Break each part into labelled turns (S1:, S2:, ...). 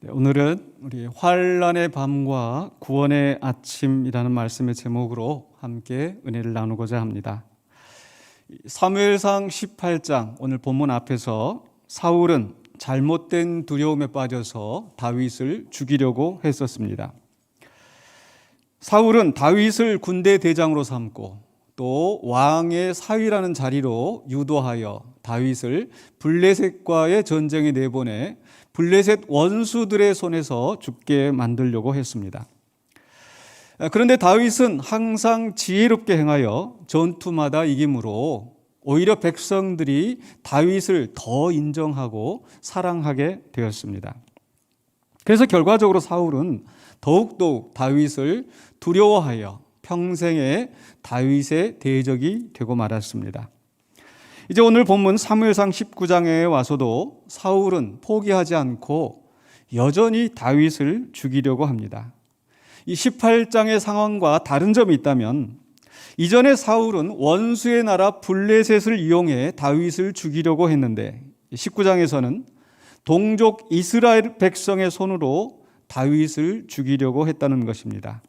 S1: 오늘은 우리 환난의 밤과 구원의 아침이라는 말씀의 제목으로 함께 은혜를 나누고자 합니다. 사무엘상 18장 오늘 본문 앞에서 사울은 잘못된 두려움에 빠져서 다윗을 죽이려고 했었습니다. 사울은 다윗을 군대 대장으로 삼고 또 왕의 사위라는 자리로 유도하여 다윗을 블레셋과의 전쟁에 내보내 블레셋 원수들의 손에서 죽게 만들려고 했습니다. 그런데 다윗은 항상 지혜롭게 행하여 전투마다 이김으로 오히려 백성들이 다윗을 더 인정하고 사랑하게 되었습니다. 그래서 결과적으로 사울은 더욱더욱 다윗을 두려워하여 평생에 다윗의 대적이 되고 말았습니다. 이제 오늘 본문 사무엘상 19장에 와서도 사울은 포기하지 않고 여전히 다윗을 죽이려고 합니다. 이 18장의 상황과 다른 점이 있다면 이전에 사울은 원수의 나라 블레셋을 이용해 다윗을 죽이려고 했는데 19장에서는 동족 이스라엘 백성의 손으로 다윗을 죽이려고 했다는 것입니다.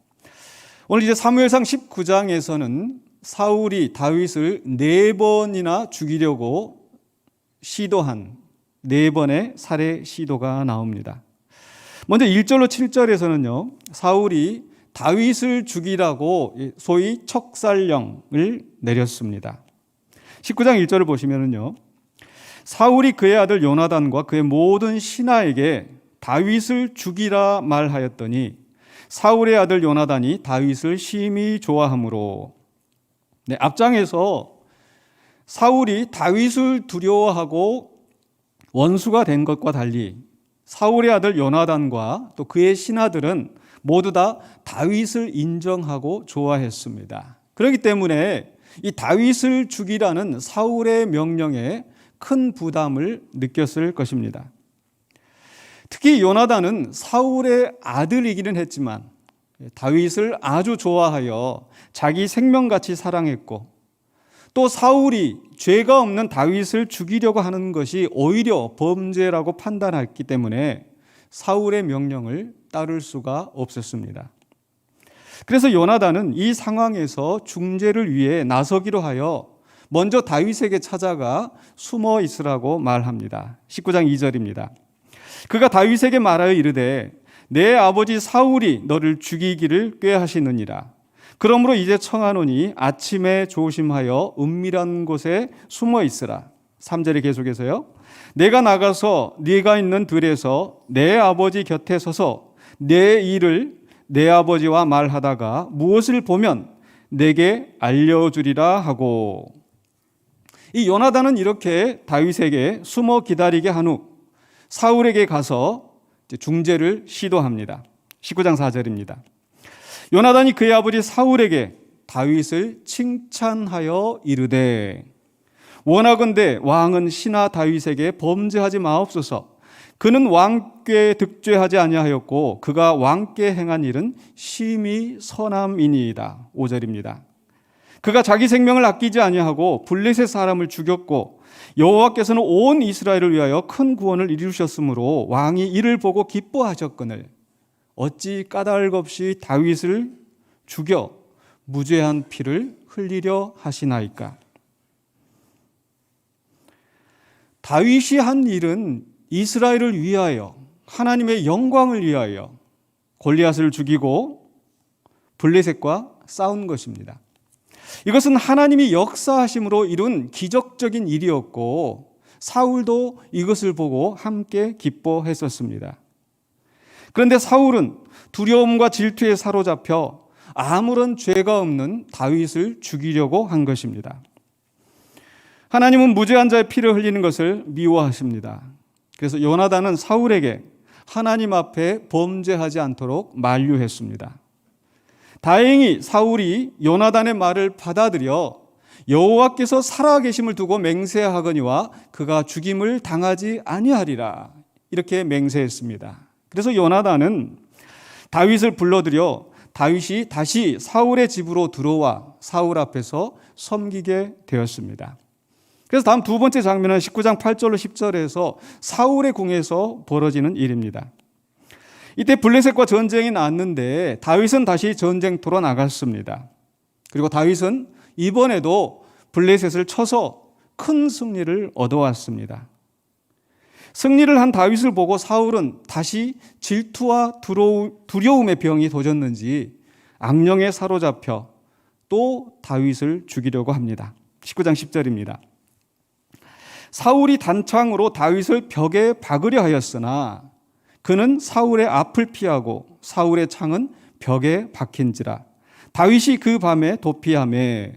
S1: 오늘 이제 사무엘상 19장에서는 사울이 다윗을 4번이나 죽이려고 시도한 4번의 살해 시도가 나옵니다. 먼저 1절로 7절에서는요, 사울이 다윗을 죽이라고 소위 척살령을 내렸습니다. 19장 1절을 보시면은요, 사울이 그의 아들 요나단과 그의 모든 신하에게 다윗을 죽이라 말하였더니 사울의 아들 요나단이 다윗을 심히 좋아하므로, 앞장에서 사울이 다윗을 두려워하고 원수가 된 것과 달리 사울의 아들 요나단과 또 그의 신하들은 모두 다 다윗을 인정하고 좋아했습니다. 그렇기 때문에 이 다윗을 죽이라는 사울의 명령에 큰 부담을 느꼈을 것입니다. 특히 요나단은 사울의 아들이기는 했지만 다윗을 아주 좋아하여 자기 생명같이 사랑했고 또 사울이 죄가 없는 다윗을 죽이려고 하는 것이 오히려 범죄라고 판단했기 때문에 사울의 명령을 따를 수가 없었습니다. 그래서 요나단은 이 상황에서 중재를 위해 나서기로 하여 먼저 다윗에게 찾아가 숨어 있으라고 말합니다. 19장 2절입니다. 그가 다윗에게 말하여 이르되 내 아버지 사울이 너를 죽이기를 꾀하시느니라. 그러므로 이제 청하노니 아침에 조심하여 은밀한 곳에 숨어 있으라. 3절에 계속해서요. 내가 나가서 네가 있는 들에서 내 아버지 곁에 서서 내 일을 내 아버지와 말하다가 무엇을 보면 내게 알려주리라 하고, 이 요나단은 이렇게 다윗에게 숨어 기다리게 한 후 사울에게 가서 중재를 시도합니다. 19장 4절입니다. 요나단이 그의 아버지 사울에게 다윗을 칭찬하여 이르되 원하건대 왕은 신하 다윗에게 범죄하지 마옵소서. 그는 왕께 득죄하지 아니하였고 그가 왕께 행한 일은 심히 선함이니이다. 5절입니다. 그가 자기 생명을 아끼지 아니하고 블레셋 사람을 죽였고 여호와께서는 온 이스라엘을 위하여 큰 구원을 이루셨으므로 왕이 이를 보고 기뻐하셨거늘 어찌 까닭 없이 다윗을 죽여 무죄한 피를 흘리려 하시나이까. 다윗이 한 일은 이스라엘을 위하여 하나님의 영광을 위하여 골리앗을 죽이고 블레셋과 싸운 것입니다. 이것은 하나님이 역사하심으로 이룬 기적적인 일이었고 사울도 이것을 보고 함께 기뻐했었습니다. 그런데 사울은 두려움과 질투에 사로잡혀 아무런 죄가 없는 다윗을 죽이려고 한 것입니다. 하나님은 무죄한 자의 피를 흘리는 것을 미워하십니다. 그래서 요나단은 사울에게 하나님 앞에 범죄하지 않도록 만류했습니다. 다행히 사울이 요나단의 말을 받아들여 여호와께서 살아계심을 두고 맹세하거니와 그가 죽임을 당하지 아니하리라 이렇게 맹세했습니다. 그래서 요나단은 다윗을 불러들여 다윗이 다시 사울의 집으로 들어와 사울 앞에서 섬기게 되었습니다. 그래서 다음 두 번째 장면은 19장 8절로 10절에서 사울의 궁에서 벌어지는 일입니다. 이때 블레셋과 전쟁이 났는데 다윗은 다시 전쟁터로 나갔습니다. 그리고 다윗은 이번에도 블레셋을 쳐서 큰 승리를 얻어왔습니다. 승리를 한 다윗을 보고 사울은 다시 질투와 두려움의 병이 도졌는지 악령에 사로잡혀 또 다윗을 죽이려고 합니다. 19장 10절입니다. 사울이 단창으로 다윗을 벽에 박으려 하였으나 그는 사울의 앞을 피하고 사울의 창은 벽에 박힌지라. 다윗이 그 밤에 도피하매.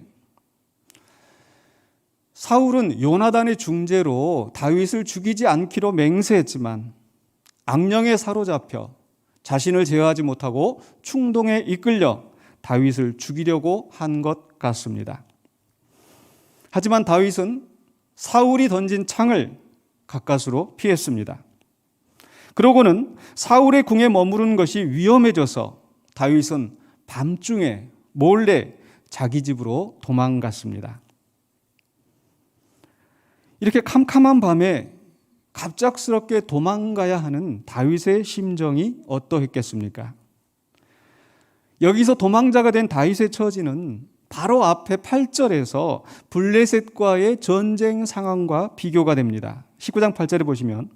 S1: 사울은 요나단의 중재로 다윗을 죽이지 않기로 맹세했지만 악령에 사로잡혀 자신을 제어하지 못하고 충동에 이끌려 다윗을 죽이려고 한 것 같습니다. 하지만 다윗은 사울이 던진 창을 가까스로 피했습니다. 그러고는 사울의 궁에 머무른 것이 위험해져서 다윗은 밤중에 몰래 자기 집으로 도망갔습니다. 이렇게 캄캄한 밤에 갑작스럽게 도망가야 하는 다윗의 심정이 어떠했겠습니까? 여기서 도망자가 된 다윗의 처지는 바로 앞에 8절에서 블레셋과의 전쟁 상황과 비교가 됩니다. 19장 8절에 보시면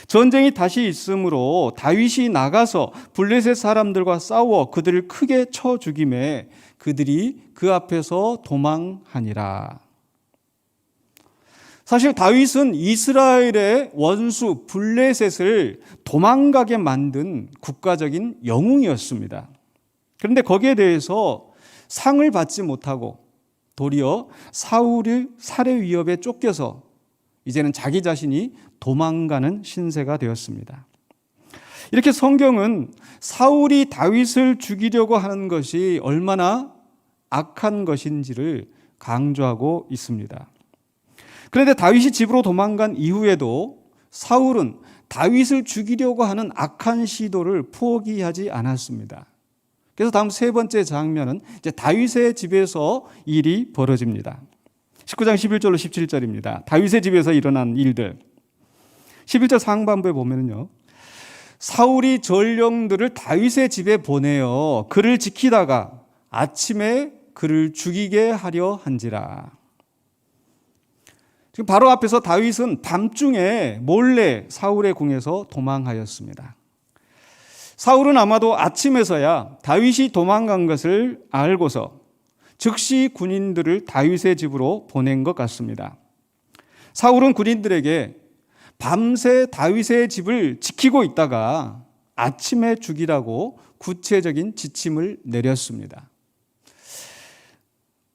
S1: 전쟁이 다시 있으므로 다윗이 나가서 블레셋 사람들과 싸워 그들을 크게 쳐 죽이매 그들이 그 앞에서 도망하니라. 사실 다윗은 이스라엘의 원수 블레셋을 도망가게 만든 국가적인 영웅이었습니다. 그런데 거기에 대해서 상을 받지 못하고 도리어 사울의 살해 위협에 쫓겨서 이제는 자기 자신이 도망가는 신세가 되었습니다. 이렇게 성경은 사울이 다윗을 죽이려고 하는 것이 얼마나 악한 것인지를 강조하고 있습니다. 그런데 다윗이 집으로 도망간 이후에도 사울은 다윗을 죽이려고 하는 악한 시도를 포기하지 않았습니다. 그래서 다음 세 번째 장면은 이제 다윗의 집에서 일이 벌어집니다. 19장 11절로 17절입니다. 다윗의 집에서 일어난 일들. 11절 상반부에 보면요. 사울이 전령들을 다윗의 집에 보내어 그를 지키다가 아침에 그를 죽이게 하려 한지라. 지금 바로 앞에서 다윗은 밤중에 몰래 사울의 궁에서 도망하였습니다. 사울은 아마도 아침에서야 다윗이 도망간 것을 알고서 즉시 군인들을 다윗의 집으로 보낸 것 같습니다. 사울은 군인들에게 밤새 다윗의 집을 지키고 있다가 아침에 죽이라고 구체적인 지침을 내렸습니다.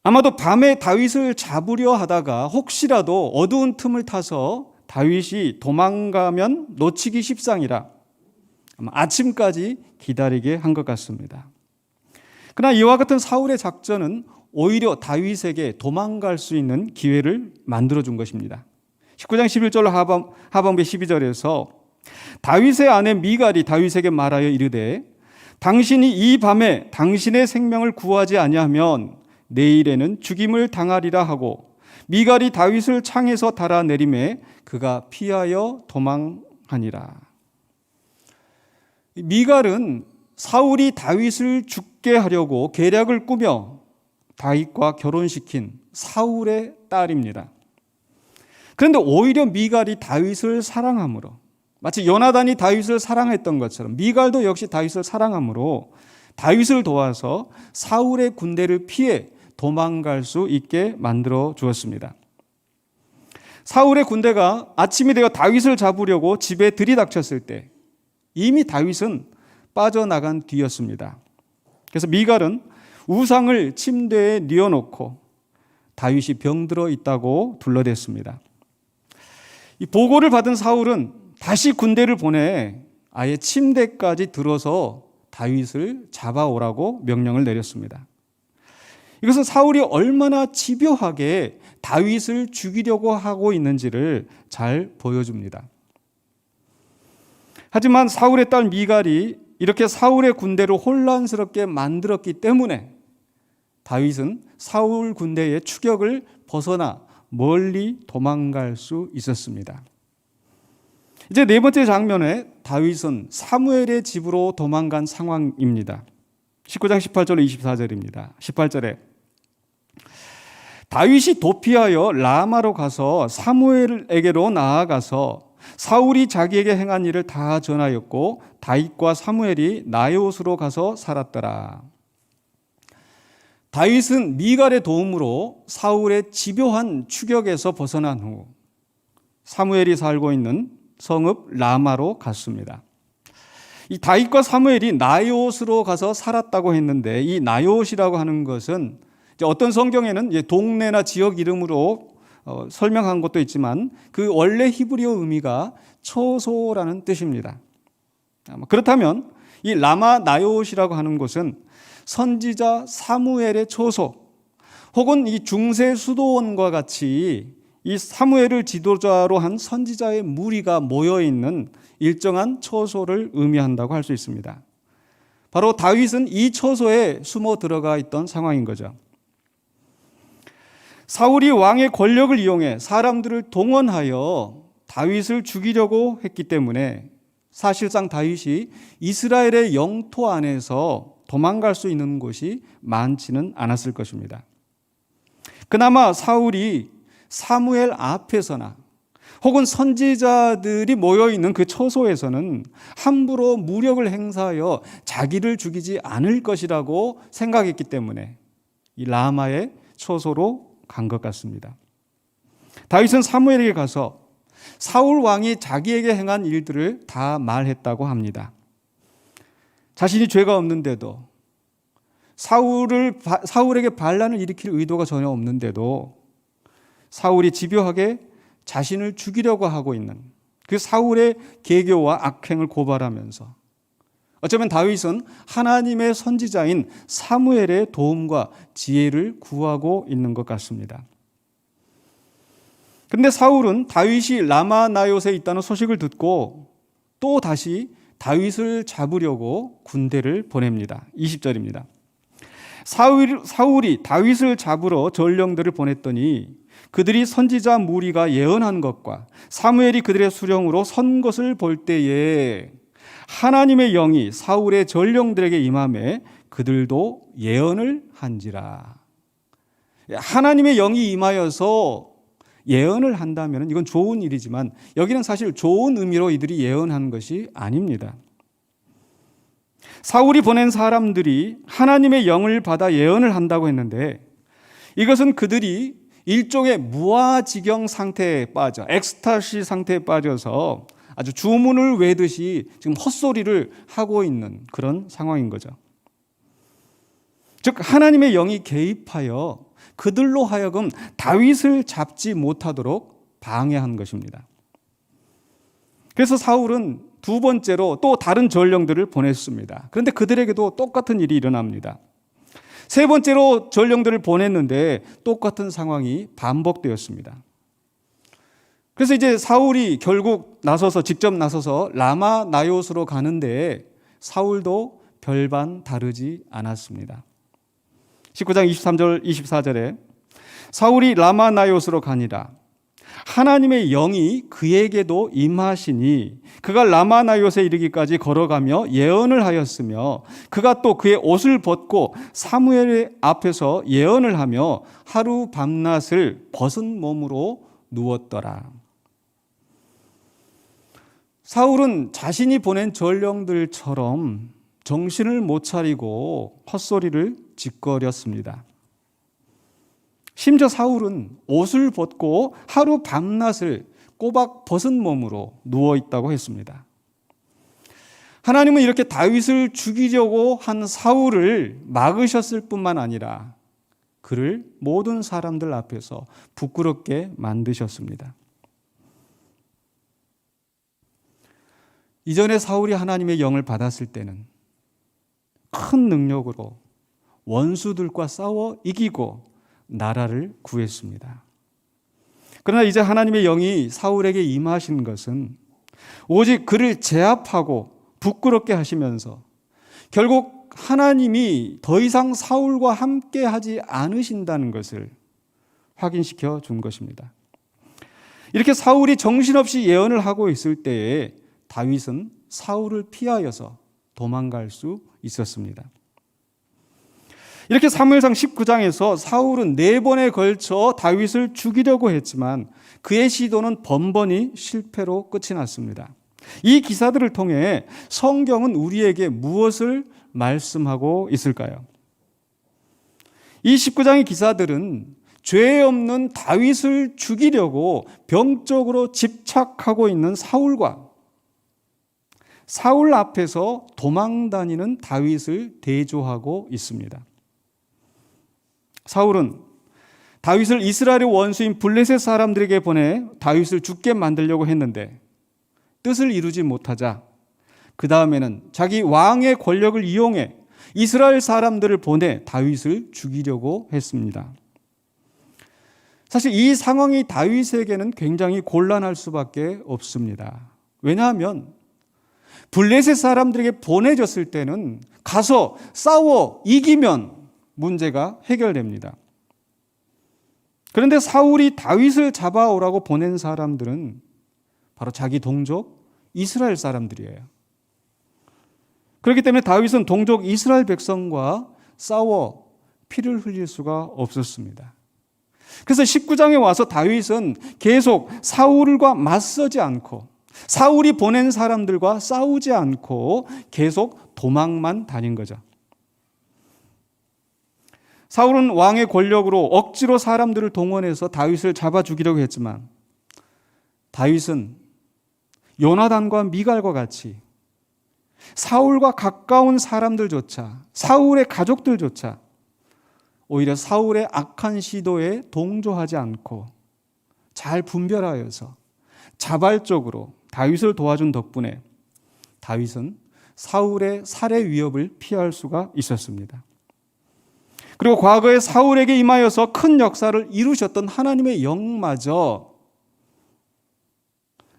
S1: 아마도 밤에 다윗을 잡으려 하다가 혹시라도 어두운 틈을 타서 다윗이 도망가면 놓치기 십상이라 아마 아침까지 기다리게 한 것 같습니다. 그러나 이와 같은 사울의 작전은 오히려 다윗에게 도망갈 수 있는 기회를 만들어준 것입니다. 19장 11절 하반부 12절에서 다윗의 아내 미갈이 다윗에게 말하여 이르되 당신이 이 밤에 당신의 생명을 구하지 아니하면 내일에는 죽임을 당하리라 하고 미갈이 다윗을 창에서 달아내리매 그가 피하여 도망하니라. 미갈은 사울이 다윗을 죽게 하려고 계략을 꾸며 다윗과 결혼시킨 사울의 딸입니다. 그런데 오히려 미갈이 다윗을 사랑함으로 마치 요나단이 다윗을 사랑했던 것처럼 미갈도 역시 다윗을 사랑함으로 다윗을 도와서 사울의 군대를 피해 도망갈 수 있게 만들어 주었습니다. 사울의 군대가 아침이 되어 다윗을 잡으려고 집에 들이닥쳤을 때 이미 다윗은 빠져나간 뒤였습니다. 그래서 미갈은 우상을 침대에 뉘어놓고 다윗이 병들어 있다고 둘러댔습니다. 이 보고를 받은 사울은 다시 군대를 보내 아예 침대까지 들어서 다윗을 잡아오라고 명령을 내렸습니다. 이것은 사울이 얼마나 집요하게 다윗을 죽이려고 하고 있는지를 잘 보여줍니다. 하지만 사울의 딸 미갈이 이렇게 사울의 군대를 혼란스럽게 만들었기 때문에 다윗은 사울 군대의 추격을 벗어나 멀리 도망갈 수 있었습니다. 이제 네 번째 장면에 다윗은 사무엘의 집으로 도망간 상황입니다. 19장 18절 24절입니다. 18절에 다윗이 도피하여 라마로 가서 사무엘에게로 나아가서 사울이 자기에게 행한 일을 다 전하였고 다윗과 사무엘이 나요스로 가서 살았더라. 다윗은 미갈의 도움으로 사울의 집요한 추격에서 벗어난 후 사무엘이 살고 있는 성읍 라마로 갔습니다. 이 다윗과 사무엘이 나요스로 가서 살았다고 했는데 이 나요스라고 하는 것은 어떤 성경에는 동네나 지역 이름으로 설명한 것도 있지만 그 원래 히브리어 의미가 처소라는 뜻입니다. 그렇다면 이 라마 나요스라고 하는 곳은 선지자 사무엘의 처소 혹은 이 중세 수도원과 같이 이 사무엘을 지도자로 한 선지자의 무리가 모여 있는 일정한 처소를 의미한다고 할 수 있습니다. 바로 다윗은 이 처소에 숨어 들어가 있던 상황인 거죠. 사울이 왕의 권력을 이용해 사람들을 동원하여 다윗을 죽이려고 했기 때문에 사실상 다윗이 이스라엘의 영토 안에서 도망갈 수 있는 곳이 많지는 않았을 것입니다. 그나마 사울이 사무엘 앞에서나 혹은 선지자들이 모여있는 그 처소에서는 함부로 무력을 행사하여 자기를 죽이지 않을 것이라고 생각했기 때문에 이 라마의 처소로 간 것 같습니다. 다윗은 사무엘에게 가서 사울 왕이 자기에게 행한 일들을 다 말했다고 합니다. 자신이 죄가 없는데도 사울에게 반란을 일으킬 의도가 전혀 없는데도 사울이 집요하게 자신을 죽이려고 하고 있는 그 사울의 계교와 악행을 고발하면서 어쩌면 다윗은 하나님의 선지자인 사무엘의 도움과 지혜를 구하고 있는 것 같습니다. 그런데 사울은 다윗이 라마나요스에 있다는 소식을 듣고 또 다시 다윗을 잡으려고 군대를 보냅니다. 20절입니다. 사울이 다윗을 잡으러 전령들을 보냈더니 그들이 선지자 무리가 예언한 것과 사무엘이 그들의 수령으로 선 것을 볼 때에 하나님의 영이 사울의 전령들에게 임하매 그들도 예언을 한지라. 하나님의 영이 임하여서 예언을 한다면 이건 좋은 일이지만 여기는 사실 좋은 의미로 이들이 예언한 것이 아닙니다. 사울이 보낸 사람들이 하나님의 영을 받아 예언을 한다고 했는데 이것은 그들이 일종의 무아지경 상태에 빠져 엑스타시 상태에 빠져서 아주 주문을 외듯이 지금 헛소리를 하고 있는 그런 상황인 거죠. 즉 하나님의 영이 개입하여 그들로 하여금 다윗을 잡지 못하도록 방해한 것입니다. 그래서 사울은 두 번째로 또 다른 전령들을 보냈습니다. 그런데 그들에게도 똑같은 일이 일어납니다. 세 번째로 전령들을 보냈는데 똑같은 상황이 반복되었습니다. 그래서 이제 사울이 결국 직접 나서서 라마나요스로 가는데 사울도 별반 다르지 않았습니다. 19장 23절 24절에 사울이 라마나요스로 가니라 하나님의 영이 그에게도 임하시니 그가 라마나요스에 이르기까지 걸어가며 예언을 하였으며 그가 또 그의 옷을 벗고 사무엘 앞에서 예언을 하며 하루 밤낮을 벗은 몸으로 누웠더라. 사울은 자신이 보낸 전령들처럼 정신을 못 차리고 헛소리를 짓거렸습니다. 심지어 사울은 옷을 벗고 하루 밤낮을 꼬박 벗은 몸으로 누워있다고 했습니다. 하나님은 이렇게 다윗을 죽이려고 한 사울을 막으셨을 뿐만 아니라 그를 모든 사람들 앞에서 부끄럽게 만드셨습니다. 이전에 사울이 하나님의 영을 받았을 때는 큰 능력으로 원수들과 싸워 이기고 나라를 구했습니다. 그러나 이제 하나님의 영이 사울에게 임하신 것은 오직 그를 제압하고 부끄럽게 하시면서 결국 하나님이 더 이상 사울과 함께 하지 않으신다는 것을 확인시켜 준 것입니다. 이렇게 사울이 정신없이 예언을 하고 있을 때에 다윗은 사울을 피하여서 도망갈 수 있었습니다. 이렇게 사무엘상 19장에서 사울은 4번에 걸쳐 다윗을 죽이려고 했지만 그의 시도는 번번이 실패로 끝이 났습니다. 이 기사들을 통해 성경은 우리에게 무엇을 말씀하고 있을까요? 이 19장의 기사들은 죄 없는 다윗을 죽이려고 병적으로 집착하고 있는 사울과 사울 앞에서 도망다니는 다윗을 대조하고 있습니다. 사울은 다윗을 이스라엘의 원수인 블레셋 사람들에게 보내 다윗을 죽게 만들려고 했는데 뜻을 이루지 못하자 그 다음에는 자기 왕의 권력을 이용해 이스라엘 사람들을 보내 다윗을 죽이려고 했습니다. 사실 이 상황이 다윗에게는 굉장히 곤란할 수밖에 없습니다. 왜냐하면 블레셋 사람들에게 보내졌을 때는 가서 싸워 이기면 문제가 해결됩니다. 그런데 사울이 다윗을 잡아오라고 보낸 사람들은 바로 자기 동족 이스라엘 사람들이에요. 그렇기 때문에 다윗은 동족 이스라엘 백성과 싸워 피를 흘릴 수가 없었습니다. 그래서 19장에 와서 다윗은 계속 사울과 맞서지 않고 사울이 보낸 사람들과 싸우지 않고 계속 도망만 다닌 거죠. 사울은 왕의 권력으로 억지로 사람들을 동원해서 다윗을 잡아 죽이려고 했지만 다윗은 요나단과 미갈과 같이 사울과 가까운 사람들조차 사울의 가족들조차 오히려 사울의 악한 시도에 동조하지 않고 잘 분별하여서 자발적으로 다윗을 도와준 덕분에 다윗은 사울의 살해 위협을 피할 수가 있었습니다. 그리고 과거에 사울에게 임하여서 큰 역사를 이루셨던 하나님의 영마저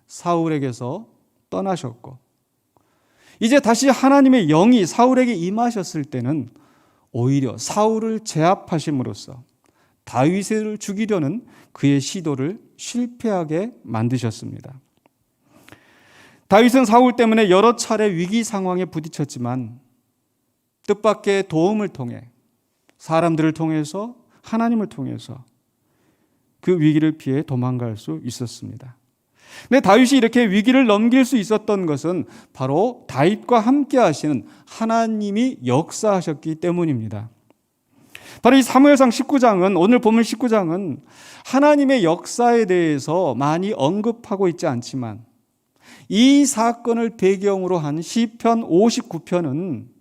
S1: 사울에게서 떠나셨고 이제 다시 하나님의 영이 사울에게 임하셨을 때는 오히려 사울을 제압하심으로써 다윗을 죽이려는 그의 시도를 실패하게 만드셨습니다. 다윗은 사울 때문에 여러 차례 위기 상황에 부딪혔지만 뜻밖의 도움을 통해 사람들을 통해서 하나님을 통해서 그 위기를 피해 도망갈 수 있었습니다. 근데 다윗이 이렇게 위기를 넘길 수 있었던 것은 바로 다윗과 함께 하시는 하나님이 역사하셨기 때문입니다. 바로 이 사무엘상 19장은 오늘 본문 19장은 하나님의 역사에 대해서 많이 언급하고 있지 않지만 이 사건을 배경으로 한 시편 59편은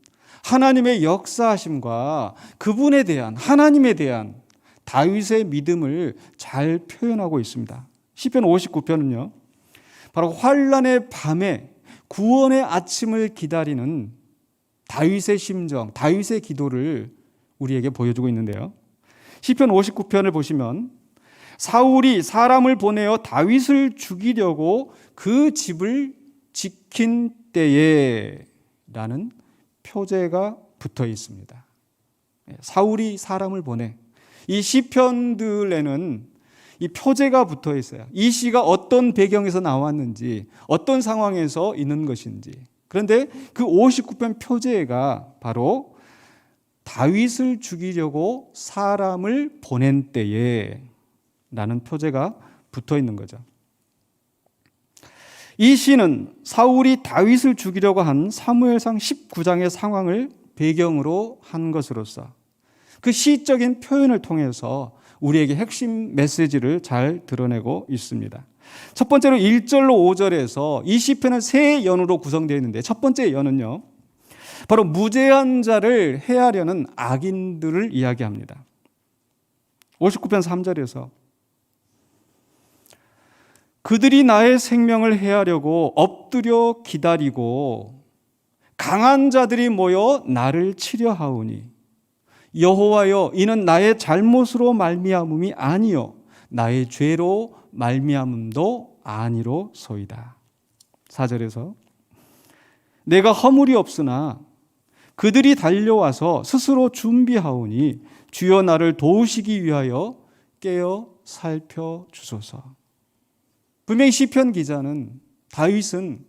S1: 하나님의 역사하심과 그분에 대한 하나님에 대한 다윗의 믿음을 잘 표현하고 있습니다. 시편 59편은요. 바로 환난의 밤에 구원의 아침을 기다리는 다윗의 심정, 다윗의 기도를 우리에게 보여주고 있는데요. 시편 59편을 보시면 사울이 사람을 보내어 다윗을 죽이려고 그 집을 지킨 때에 라는 표제가 붙어 있습니다. 사울이 사람을 보내. 이 시편들에는 이 표제가 붙어 있어요. 이 시가 어떤 배경에서 나왔는지, 어떤 상황에서 있는 것인지. 그런데 그 59편 표제가 바로 다윗을 죽이려고 사람을 보낸 때에 라는 표제가 붙어 있는 거죠. 이 시는 사울이 다윗을 죽이려고 한 사무엘상 19장의 상황을 배경으로 한 것으로서 그 시적인 표현을 통해서 우리에게 핵심 메시지를 잘 드러내고 있습니다. 첫 번째로 1절로 5절에서 이 시편은 세 연으로 구성되어 있는데 첫 번째 연은요, 바로 무죄한 자를 해하려는 악인들을 이야기합니다. 59편 3절에서 그들이 나의 생명을 해하려고 엎드려 기다리고 강한 자들이 모여 나를 치려 하오니 여호와여 이는 나의 잘못으로 말미암음이 아니요 나의 죄로 말미암음도 아니로소이다. 4절에서 내가 허물이 없으나 그들이 달려와서 스스로 준비하오니 주여 나를 도우시기 위하여 깨어 살펴주소서. 5절에서 내가 허물이 없으나 그들이 달려와서 스스로 준비하오니 주여 나를 도우시기 위하여 깨어 살펴주소서. 6절에서 내가 허물이 없으나 그들이 달려와서 스스로 준비하오니 주여 나를 도우시기 위하여 깨어 살펴주소서. 7절에서 내가 허물이 없으나 그들이 달려와서 스스로 준비하오니 주여 나를 도우시기 위하여 깨어 살펴주소서. 8절에서 분명히 시편 기자는 다윗은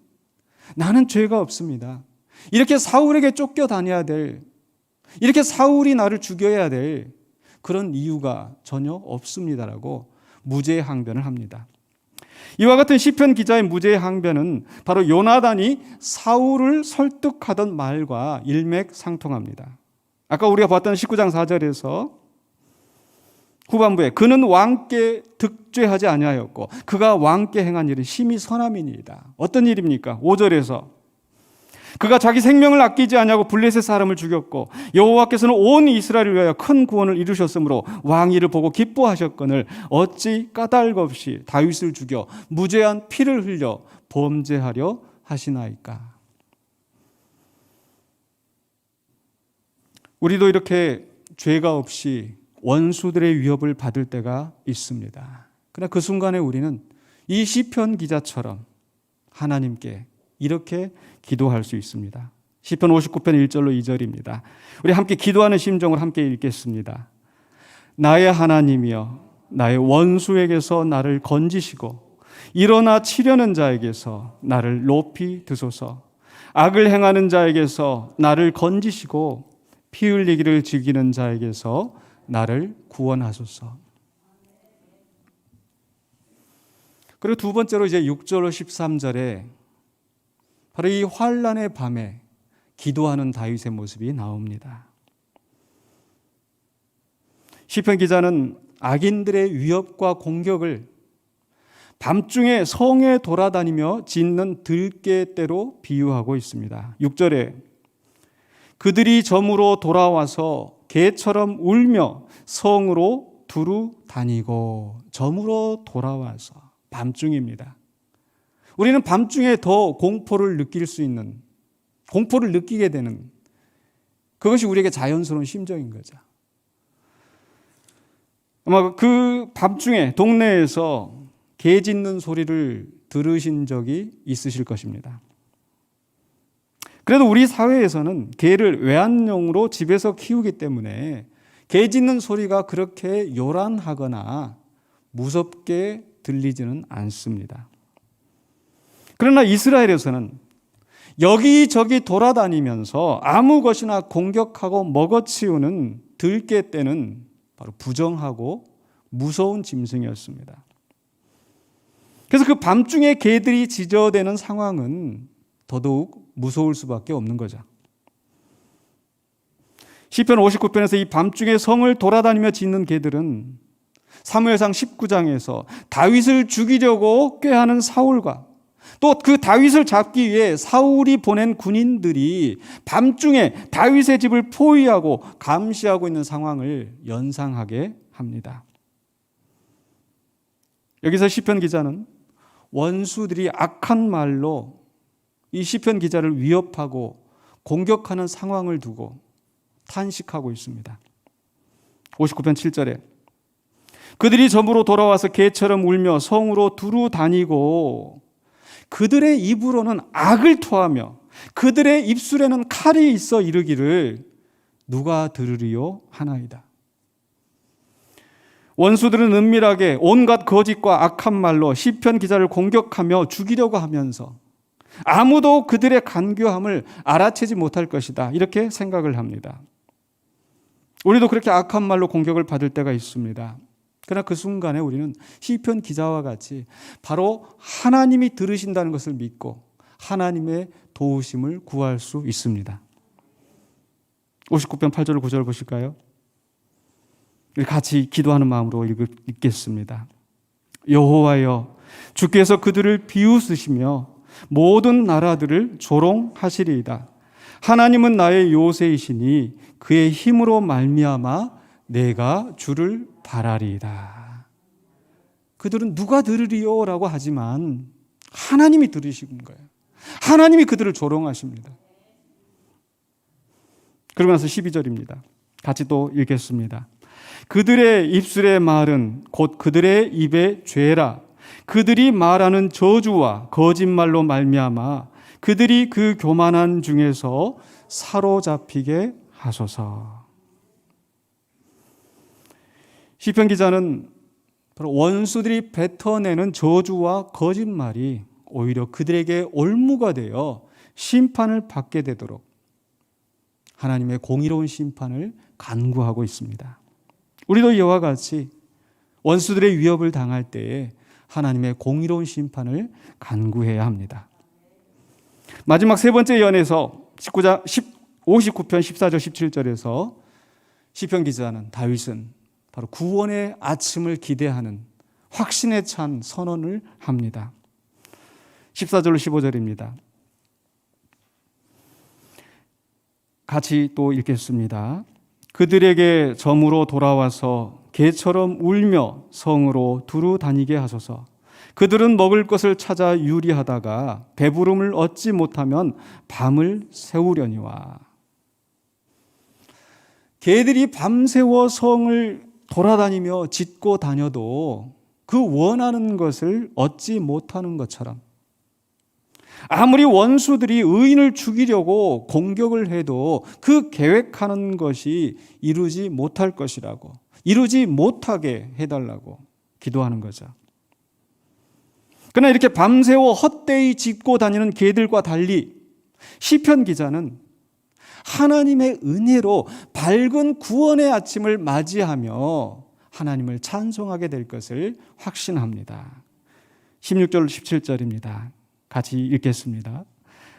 S1: 나는 죄가 없습니다. 이렇게 사울에게 쫓겨다녀야 될, 이렇게 사울이 나를 죽여야 될 그런 이유가 전혀 없습니다라고 무죄 항변을 합니다. 이와 같은 시편 기자의 무죄 항변은 바로 요나단이 사울을 설득하던 말과 일맥상통합니다. 아까 우리가 봤던 19장 4절에서 후반부에 그는 왕께 득죄하지 아니하였고 그가 왕께 행한 일은 심히 선함이니이다. 어떤 일입니까? 5절에서 그가 자기 생명을 아끼지 아니하고 블레셋 사람을 죽였고 여호와께서는 온 이스라엘을 위하여 큰 구원을 이루셨으므로 왕이 이를 보고 기뻐하셨거늘 어찌 까닭 없이 다윗을 죽여 무죄한 피를 흘려 범죄하려 하시나이까. 우리도 이렇게 죄가 없이 원수들의 위협을 받을 때가 있습니다. 그러나 그 순간에 우리는 이 시편 기자처럼 하나님께 이렇게 기도할 수 있습니다. 시편 59편 1절로 2절입니다. 우리 함께 기도하는 심정을 함께 읽겠습니다. 나의 하나님이여 나의 원수에게서 나를 건지시고 일어나 치려는 자에게서 나를 높이 드소서. 악을 행하는 자에게서 나를 건지시고 피 흘리기를 즐기는 자에게서 나를 구원하소서. 그리고 두 번째로 이제 6절로 13절에 바로 이 환난의 밤에 기도하는 다윗의 모습이 나옵니다. 시편 기자는 악인들의 위협과 공격을 밤중에 성에 돌아다니며 짖는 들깨떼로 비유하고 있습니다. 6절에 그들이 점으로 돌아와서 개처럼 울며 성으로 두루 다니고. 점으로 돌아와서 밤중입니다. 우리는 밤중에 더 공포를 느낄 수 있는, 공포를 느끼게 되는 그것이 우리에게 자연스러운 심정인 거죠. 아마 그 밤중에 동네에서 개 짖는 소리를 들으신 적이 있으실 것입니다. 그래도 우리 사회에서는 개를 외환용으로 집에서 키우기 때문에 개 짖는 소리가 그렇게 요란하거나 무섭게 들리지는 않습니다. 그러나 이스라엘에서는 여기저기 돌아다니면서 아무 것이나 공격하고 먹어치우는 들깨떼는 바로 부정하고 무서운 짐승이었습니다. 그래서 그 밤중에 개들이 짖어대는 상황은 더더욱 무서울 수밖에 없는 거죠. 시편 59편에서 이 밤중에 성을 돌아다니며 짖는 개들은 사무엘상 19장에서 다윗을 죽이려고 꾀하는 사울과 또 그 다윗을 잡기 위해 사울이 보낸 군인들이 밤중에 다윗의 집을 포위하고 감시하고 있는 상황을 연상하게 합니다. 여기서 시편 기자는 원수들이 악한 말로 이 시편 기자를 위협하고 공격하는 상황을 두고 탄식하고 있습니다. 59편 7절에 그들이 점으로 돌아와서 개처럼 울며 성으로 두루 다니고 그들의 입으로는 악을 토하며 그들의 입술에는 칼이 있어 이르기를 누가 들으리요 하나이다. 원수들은 은밀하게 온갖 거짓과 악한 말로 시편 기자를 공격하며 죽이려고 하면서 아무도 그들의 간교함을 알아채지 못할 것이다. 이렇게 생각을 합니다. 우리도 그렇게 악한 말로 공격을 받을 때가 있습니다. 그러나 그 순간에 우리는 시편 기자와 같이 바로 하나님이 들으신다는 것을 믿고 하나님의 도우심을 구할 수 있습니다. 59편 8절 9절 보실까요? 같이 기도하는 마음으로 읽겠습니다. 여호와여 주께서 그들을 비웃으시며 모든 나라들을 조롱하시리이다. 하나님은 나의 요새이시니 그의 힘으로 말미암아 내가 주를 바라리이다. 그들은 누가 들으리요? 라고 하지만 하나님이 들으시는 거예요. 하나님이 그들을 조롱하십니다. 그러고 나서 12절입니다. 같이 또 읽겠습니다. 그들의 입술의 말은 곧 그들의 입의 죄라. 그들이 말하는 저주와 거짓말로 말미암아 그들이 그 교만한 중에서 사로잡히게 하소서. 시편 기자는 바로 원수들이 뱉어내는 저주와 거짓말이 오히려 그들에게 올무가 되어 심판을 받게 되도록 하나님의 공의로운 심판을 간구하고 있습니다. 우리도 이와 같이 원수들의 위협을 당할 때에 하나님의 공의로운 심판을 간구해야 합니다. 마지막 세 번째 예언에서 59편 14절 17절에서 시편 기자는 다윗은 바로 구원의 아침을 기대하는 확신에 찬 선언을 합니다. 14절로 15절입니다. 같이 또 읽겠습니다. 그들에게 점으로 돌아와서 개처럼 울며 성으로 두루 다니게 하소서. 그들은 먹을 것을 찾아 유리하다가 배부름을 얻지 못하면 밤을 새우려니와. 개들이 밤새워 성을 돌아다니며 짖고 다녀도 그 원하는 것을 얻지 못하는 것처럼 아무리 원수들이 의인을 죽이려고 공격을 해도 그 계획하는 것이 이루지 못할 것이라고, 이루지 못하게 해달라고 기도하는 거죠. 그러나 이렇게 밤새워 헛되이 짖고 다니는 개들과 달리 시편 기자는 하나님의 은혜로 밝은 구원의 아침을 맞이하며 하나님을 찬송하게 될 것을 확신합니다. 16절 17절입니다. 같이 읽겠습니다.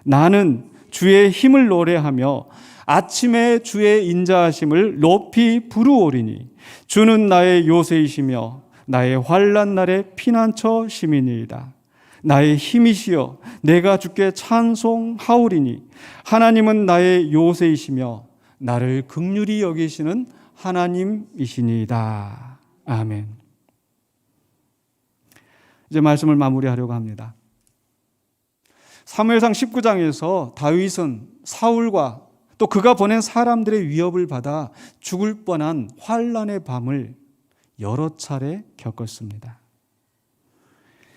S1: 나는 주의 힘을 노래하며 아침에 주의 인자하심을 높이 부르오리니 주는 나의 요새이시며 나의 환난 날의 피난처 시민이이다. 나의 힘이시여 내가 주께 찬송하오리니 하나님은 나의 요새이시며 나를 긍휼히 여기시는 하나님이시니이다. 아멘. 이제 말씀을 마무리하려고 합니다. 사무엘상 19장에서 다윗은 사울과 또 그가 보낸 사람들의 위협을 받아 죽을 뻔한 환난의 밤을 여러 차례 겪었습니다.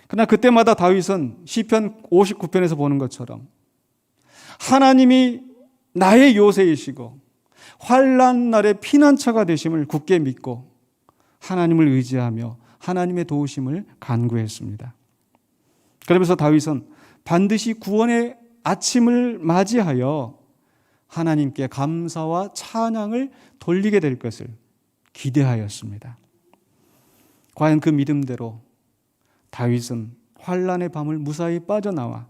S1: 그러나 그때마다 다윗은 시편 59편에서 보는 것처럼 하나님이 나의 요새이시고 환난 날의 피난처가 되심을 굳게 믿고 하나님을 의지하며 하나님의 도우심을 간구했습니다. 그러면서 다윗은 반드시 구원의 아침을 맞이하여 하나님께 감사와 찬양을 돌리게 될 것을 기대하였습니다. 과연 그 믿음대로 다윗은 환난의 밤을 무사히 빠져나와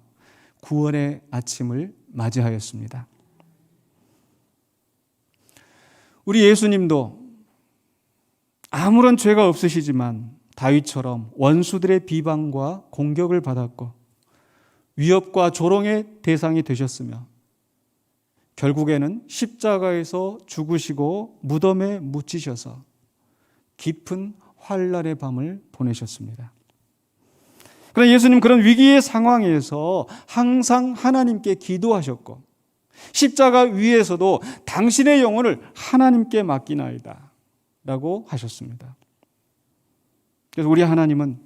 S1: 구원의 아침을 맞이하였습니다. 우리 예수님도 아무런 죄가 없으시지만 다윗처럼 원수들의 비방과 공격을 받았고 위협과 조롱의 대상이 되셨으며 결국에는 십자가에서 죽으시고 무덤에 묻히셔서 깊은 환난의 밤을 보내셨습니다. 그러나 예수님 그런 위기의 상황에서 항상 하나님께 기도하셨고 십자가 위에서도 당신의 영혼을 하나님께 맡기나이다 라고 하셨습니다. 그래서 우리 하나님은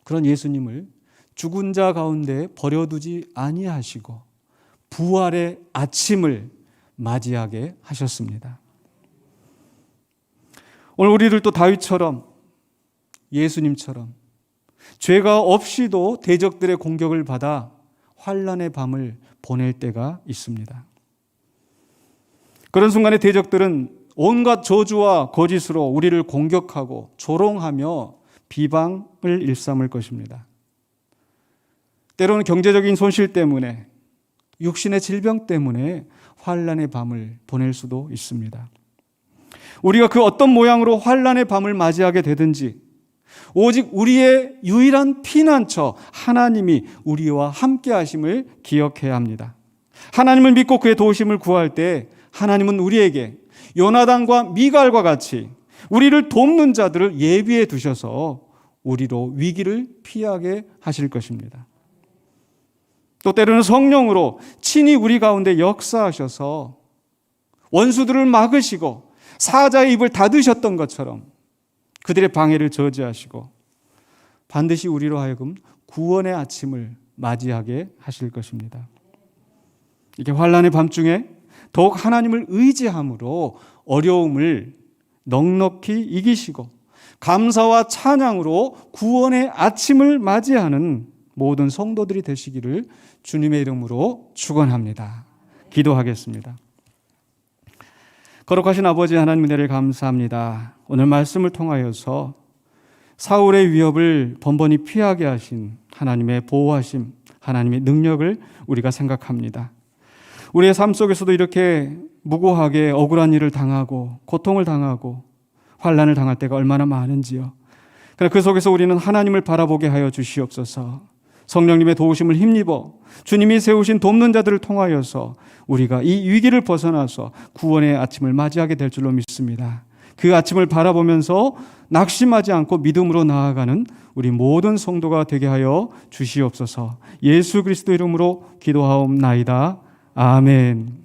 S1: 그런 예수님을 죽은 자 가운데 버려두지 아니하시고 부활의 아침을 맞이하게 하셨습니다. 오늘 우리들도 다윗처럼 예수님처럼 죄가 없이도 대적들의 공격을 받아 환난의 밤을 보낼 때가 있습니다. 그런 순간에 대적들은 온갖 저주와 거짓으로 우리를 공격하고 조롱하며 비방을 일삼을 것입니다. 때로는 경제적인 손실 때문에 육신의 질병 때문에 환난의 밤을 보낼 수도 있습니다. 우리가 그 어떤 모양으로 환난의 밤을 맞이하게 되든지 오직 우리의 유일한 피난처 하나님이 우리와 함께 하심을 기억해야 합니다. 하나님을 믿고 그의 도우심을 구할 때 하나님은 우리에게 요나단과 미갈과 같이 우리를 돕는 자들을 예비해 두셔서 우리로 위기를 피하게 하실 것입니다. 또 때로는 성령으로 친히 우리 가운데 역사하셔서 원수들을 막으시고 사자의 입을 닫으셨던 것처럼 그들의 방해를 저지하시고 반드시 우리로 하여금 구원의 아침을 맞이하게 하실 것입니다. 이렇게 환난의 밤중에 더욱 하나님을 의지함으로 어려움을 넉넉히 이기시고 감사와 찬양으로 구원의 아침을 맞이하는 모든 성도들이 되시기를 주님의 이름으로 축원합니다. 기도하겠습니다. 거룩하신 아버지 하나님 은혜를 감사합니다. 오늘 말씀을 통하여서 사울의 위협을 번번이 피하게 하신 하나님의 보호하심, 하나님의 능력을 우리가 생각합니다. 우리의 삶 속에서도 이렇게 무고하게 억울한 일을 당하고 고통을 당하고 환난을 당할 때가 얼마나 많은지요. 그러나 그 속에서 우리는 하나님을 바라보게 하여 주시옵소서. 성령님의 도우심을 힘입어 주님이 세우신 돕는 자들을 통하여서 우리가 이 위기를 벗어나서 구원의 아침을 맞이하게 될 줄로 믿습니다. 그 아침을 바라보면서 낙심하지 않고 믿음으로 나아가는 우리 모든 성도가 되게 하여 주시옵소서. 예수 그리스도 이름으로 기도하옵나이다. 아멘.